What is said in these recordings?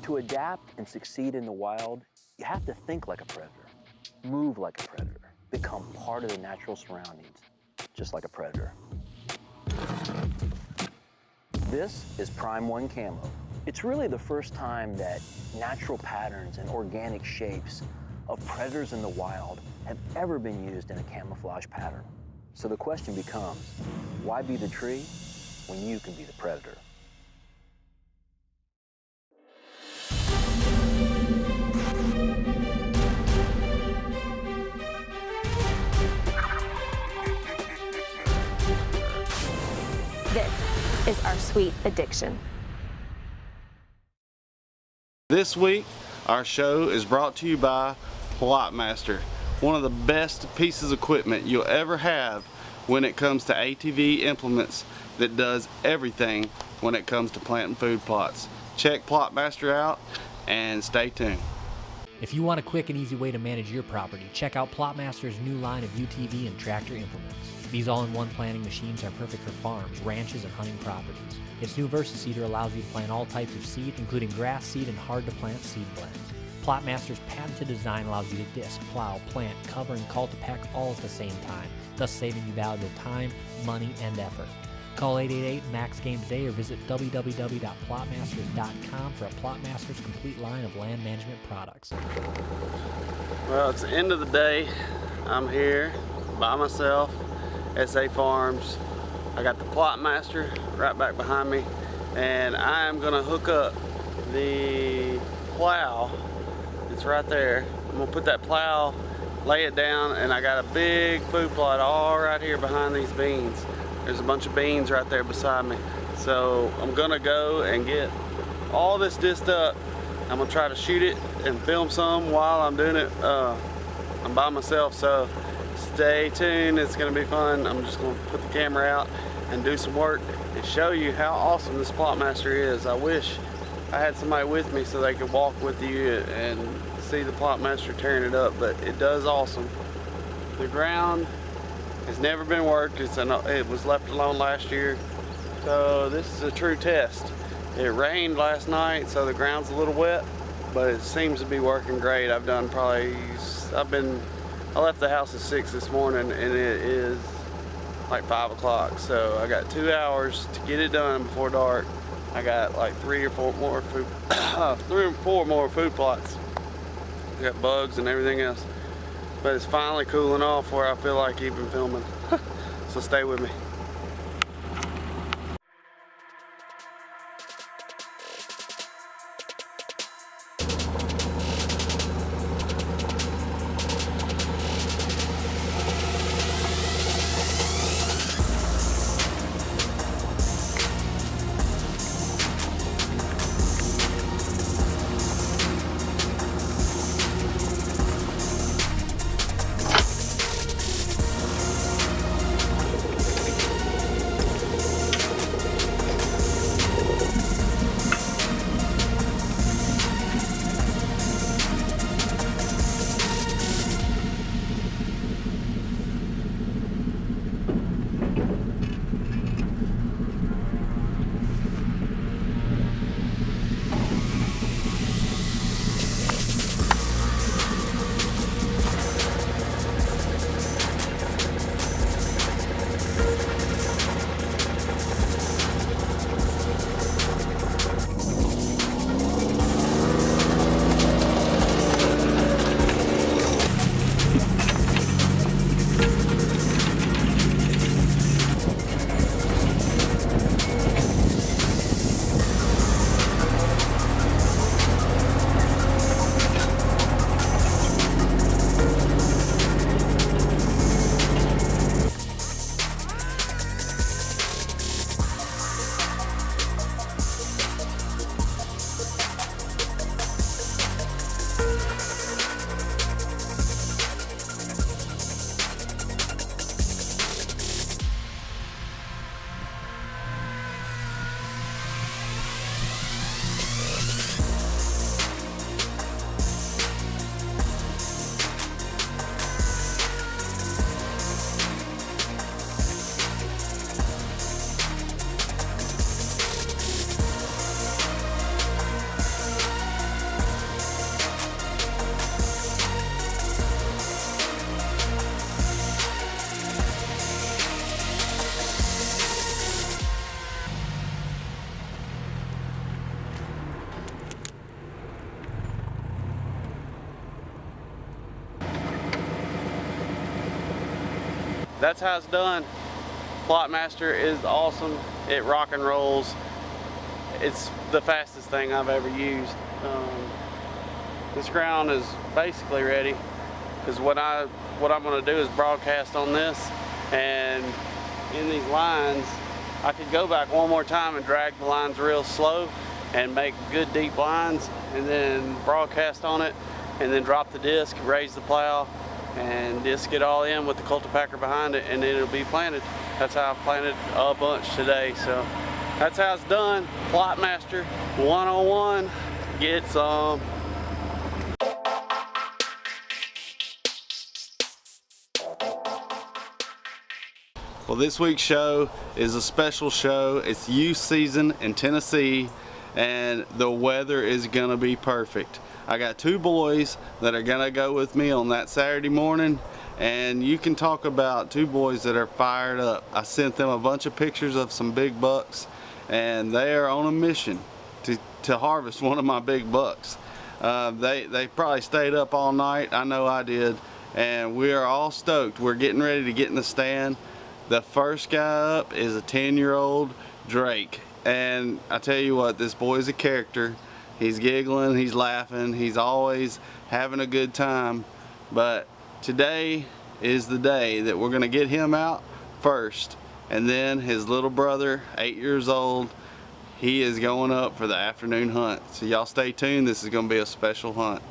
To adapt and succeed in the wild, you have to think like a predator, move like a predator, become part of the natural surroundings, just like a predator. This is Prime One Camo. It's really the first time that natural patterns and organic shapes of predators in the wild have ever been used in a camouflage pattern. So the question becomes, why be the tree when you can be the predator? This is our sweet addiction. This week, our show is brought to you by PlotMaster, one of the best pieces of equipment you'll ever have when it comes to ATV implements that does everything when it comes to planting food plots. Check PlotMaster out and stay tuned. If you want a quick and easy way to manage your property, check out PlotMaster's new line of UTV and tractor implements. These all-in-one planting machines are perfect for farms, ranches, and hunting properties. Its new VersaSeeder allows you to plant all types of seed, including grass seed and hard-to-plant seed blends. PlotMaster's patented design allows you to disc, plow, plant, cover, and call to pack all at the same time, thus saving you valuable time, money, and effort. Call 888-MAX-GAME today or visit www.plotmasters.com for a PlotMaster's complete line of land management products. Well, it's the end of the day. I'm here by myself, SA Farms. I got the PlotMaster right back behind me, and I am gonna hook up the plow. It's right there. I'm gonna put that plow, lay it down, and I got a big food plot all right here behind these beans. There's a bunch of beans right there beside me. So I'm gonna go and get all this disced up. I'm gonna try to shoot it and film some while I'm doing it. I'm by myself, so stay tuned. It's gonna be fun. I'm just gonna put the camera out and do some work and show you how awesome this PlotMaster is. I wish I had somebody with me so they could walk with you and see the PlotMaster tearing it up, but it does awesome. The ground has never been worked. It was left alone last year, so this is a true test. It rained last night, so the ground's a little wet, but it seems to be working great. I left the house at 6 this morning, and it is like 5 o'clock, so I got 2 hours to get it done before dark. I got like 3 or 4 more food plots. I got bugs and everything else. But it's finally cooling off where I feel like even filming. So stay with me. that's how it's done. Plotmaster is awesome. It rock and rolls. It's the fastest thing I've ever used. This ground is basically ready, because what I'm going to do is broadcast on this, and in these lines I could go back one more time and drag the lines real slow and make good deep lines, and then broadcast on it, and then drop the disc, raise the plow, and disc it all in with the Cultipacker behind it, and then it'll be planted. That's how I planted a bunch today. So that's how it's done. Plotmaster 101. Get some. Well, this week's show is a special show. It's youth season in Tennessee, and the weather is gonna be perfect. I got 2 boys that are gonna go with me on that Saturday morning, and you can talk about 2 boys that are fired up. I sent them a bunch of pictures of some big bucks, and they are on a mission to harvest one of my big bucks. They probably stayed up all night. I know I did, and we are all stoked. We're getting ready to get in the stand. The first guy up is a 10-year-old Drake, and I tell you what, this boy's a character. He's giggling, he's laughing, he's always having a good time. But today is the day that we're gonna get him out first, and then his little brother, 8 years old, he is going up for the afternoon hunt. So y'all stay tuned, this is gonna be a special hunt.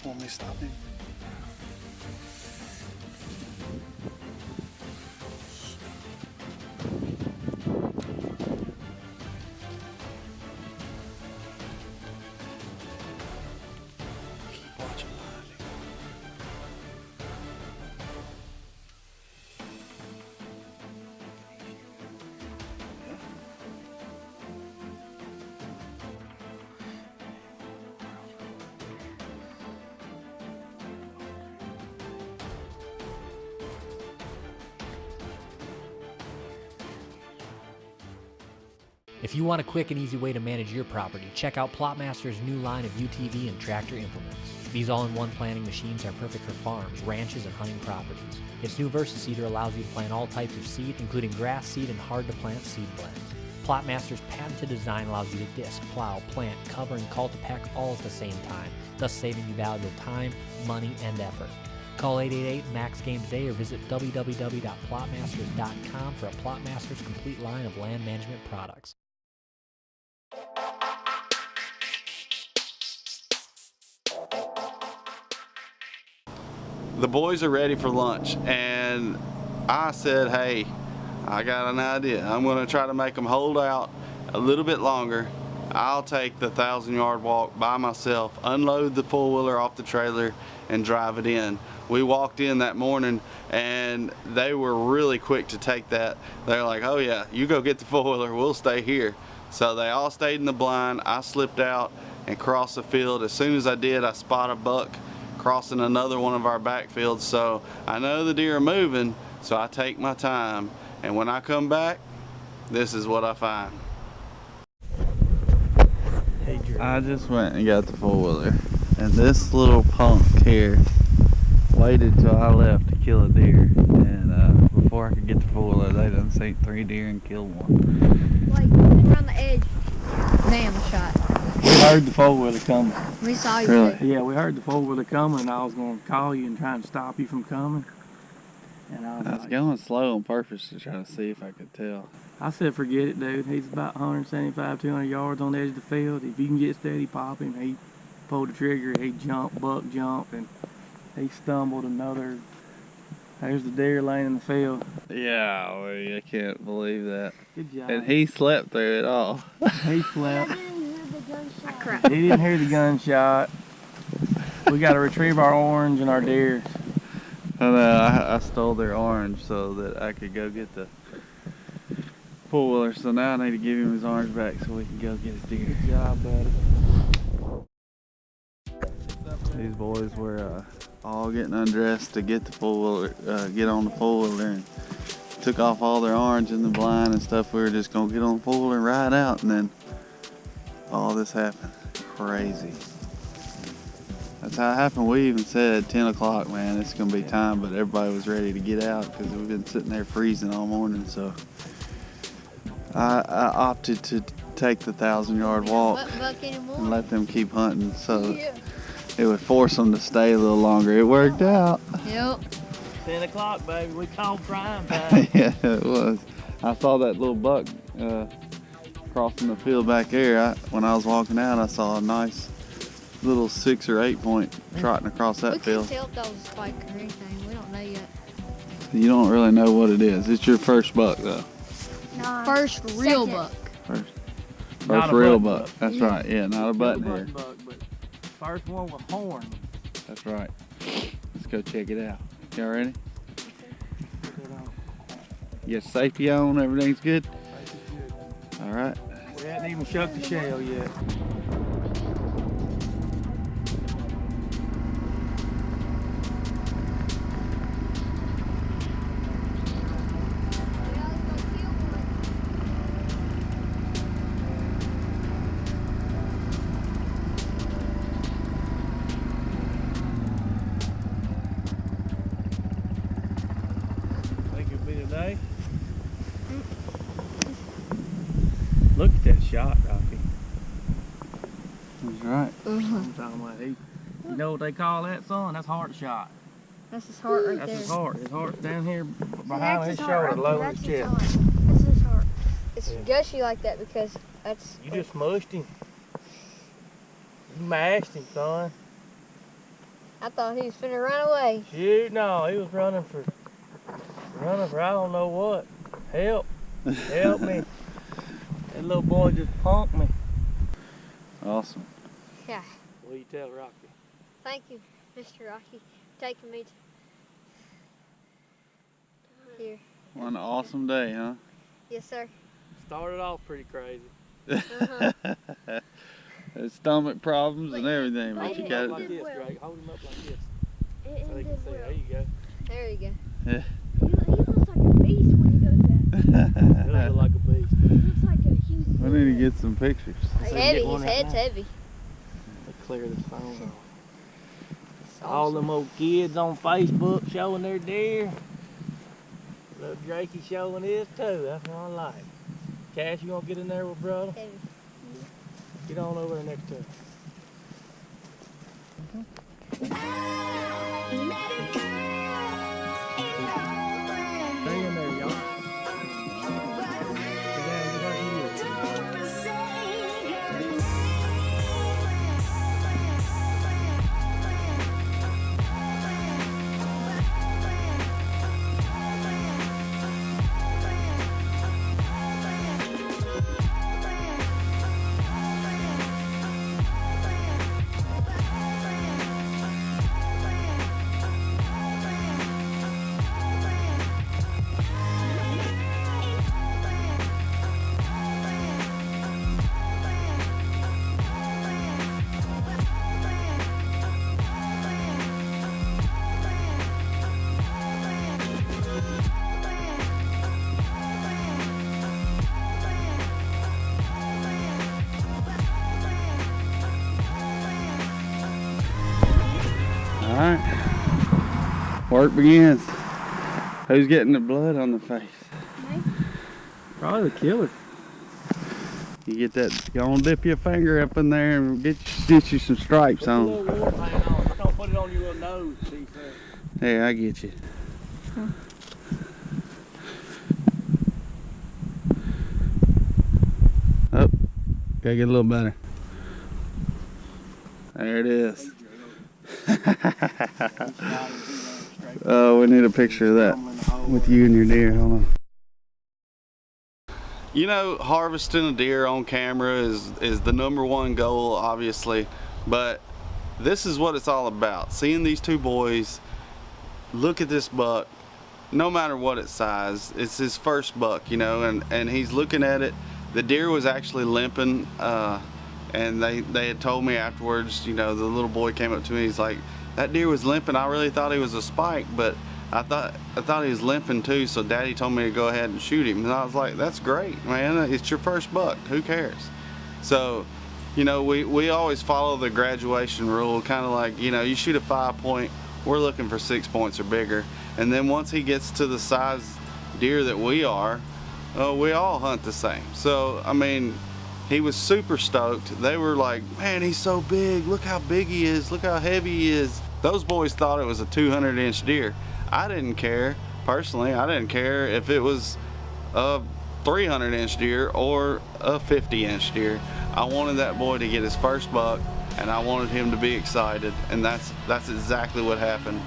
Want me to stop him? Keep watching behind him. If you want a quick and easy way to manage your property, check out Plotmaster's new line of UTV and tractor implements. These all-in-one planting machines are perfect for farms, ranches, and hunting properties. Its new VersaSeeder allows you to plant all types of seed, including grass seed and hard-to-plant seed blends. Plotmaster's patented design allows you to disc, plow, plant, cover, and cultipack all at the same time, thus saving you valuable time, money, and effort. Call 888-MAX-GAME today or visit www.plotmasters.com for a Plotmaster's complete line of land management products. The boys are ready for lunch, and I said, hey, I got an idea. I'm going to try to make them hold out a little bit longer. I'll take the 1,000-yard walk by myself, unload the four-wheeler off the trailer, and drive it in. We walked in that morning, and they were really quick to take that. They're like, oh yeah, you go get the four-wheeler, we'll stay here. So they all stayed in the blind. I slipped out and crossed the field. As soon as I did, I spot a buck crossing another one of our backfields. So I know the deer are moving, so I take my time. And when I come back, this is what I find. I just went and got the four-wheeler, and this little punk here waited till I left to kill a deer, and before I could get the four-wheeler, they done seen 3 deer and killed one. Like, around the edge. Damn, shot. We heard the four-wheeler coming. We saw you. Really? Yeah, we heard the four-wheeler coming, and I was going to call you and try and stop you from coming. And I was going slow on purpose to try to see if I could tell. I said, forget it, dude. He's about 175, 200 yards on the edge of the field. If you can get steady, pop him. He pulled the trigger, he jumped, buck jumped, and he stumbled another. There's the deer laying in the field. Yeah, I can't believe that. Good job. And he slept through it all. He slept. Crap. He didn't hear the gunshot. We got to retrieve our orange and our deer. I stole their orange so that I could go get the four-wheeler. So now I need to give him his orange back so we can go get his deer. Good job, buddy. These boys were all getting undressed to get the four-wheeler, get on the four-wheeler, and took off all their orange in the blind and stuff. We were just gonna get on the four-wheeler and ride out, and then all this happened. Crazy. That's how it happened. We even said 10 o'clock, man, it's gonna be time, but everybody was ready to get out because we've been sitting there freezing all morning. So I opted to take the 1,000-yard walk and let them keep hunting, so it would force them to stay a little longer. It worked out. Yep. 10 o'clock, baby. We called prime time. Yeah, it was. I saw that little buck crossing the field back there. When I was walking out, I saw a nice little 6 or 8 point trotting across that We field. can't tell if that was a spike or anything. We don't know yet. You don't really know what it is. It's your first buck, though. First real buck. First real buck. That's right. Yeah, not a button here. Buck, but first one with horn. That's right. Let's go check it out. Y'all ready? You got safety on? Everything's good? All right. We hadn't even shook the shell yet. Think it'll be today? Look at that shot, Rocky. That's right. I'm talking about you know what they call that, son? That's heart shot. That's his heart right That's there. his heart. His heart's down here behind That's his his shoulder, heart. low That's his his chest. heart. That's his heart. It's Yeah. gushy like that because that's. You just mushed him. You mashed him, son. I thought he was finna run away. Shoot, no, he was running for I don't know what. Help. Help me. That little boy just punked me. Awesome. Yeah. What do you tell Rocky? Thank you, Mr. Rocky, for taking me to here. What an awesome day, huh? Yes, sir. Started off pretty crazy. Uh-huh. Stomach problems and everything, but Hold you him got up it. Like this, well. Greg. Hold him up like this. It So they can ended see. well. There you go. There you go. Yeah. He looks like a beast when he does that. He looks like a beast. He looks like a huge. We need to get some pictures. He's So heavy. get one His right head's now. heavy. Let's clear this phone off. All them old kids on Facebook showing their deer. Little Drakey showing his too. That's what I like. Cash, you gonna get in there with brother? Heavy. Get on over there next to him. Stay in there, y'all. Get down just like you is. All right. Work begins. Who's getting the blood on the face? Probably the killer. You get that, you want to dip your finger up in there and get you some stripes Put a on. little war paint on. Just don't put it on your little nose. See, sir. Hey, I get you. Oh, gotta get a little better. There it is. Oh, we need a picture of that with you and your deer. Hold on. You know, harvesting a deer on camera is the #1 goal, obviously, but this is what it's all about. Seeing these two boys look at this buck, no matter what its size, it's his first buck, you know, and he's looking at it. The deer was actually limping, and they had told me afterwards, you know, the little boy came up to me, he's like, that deer was limping. I really thought he was a spike, but I thought he was limping too, so Daddy told me to go ahead and shoot him. And I was like, that's great, man. It's your first buck. Who cares? So, you know, we always follow the graduation rule, kind of like, you know, you shoot a 5-point, we're looking for 6 points or bigger. And then once he gets to the size deer that we are, we all hunt the same. So, I mean, he was super stoked. They were like, man, he's so big. Look how big he is. Look how heavy he is. Those boys thought it was a 200-inch deer. I didn't care, personally. I didn't care if it was a 300-inch deer or a 50-inch deer. I wanted that boy to get his first buck, and I wanted him to be excited, and that's exactly what happened.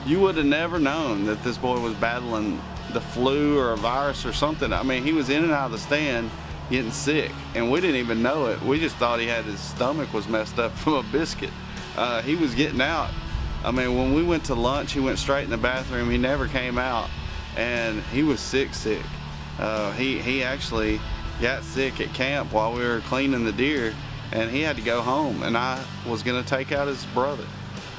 You would have never known that this boy was battling the flu or a virus or something. I mean, he was in and out of the stand getting sick, and we didn't even know it. We just thought his stomach was messed up from a biscuit. He was getting out. I mean, when we went to lunch, he went straight in the bathroom. He never came out, and he was sick. He actually got sick at camp while we were cleaning the deer, and he had to go home, and I was gonna take out his brother.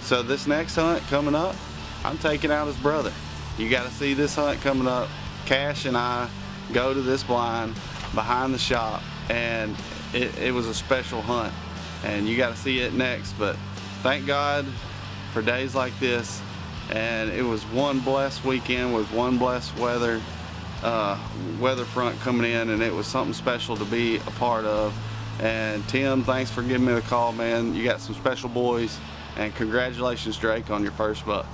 So this next hunt coming up, I'm taking out his brother. You gotta see this hunt coming up. Cash and I go to this blind behind the shop, and it was a special hunt, and you gotta see it next. But thank God for days like this, and it was one blessed weekend with one blessed weather front coming in, and it was something special to be a part of. And Tim, thanks for giving me the call, man. You got some special boys, and congratulations, Drake, on your first buck.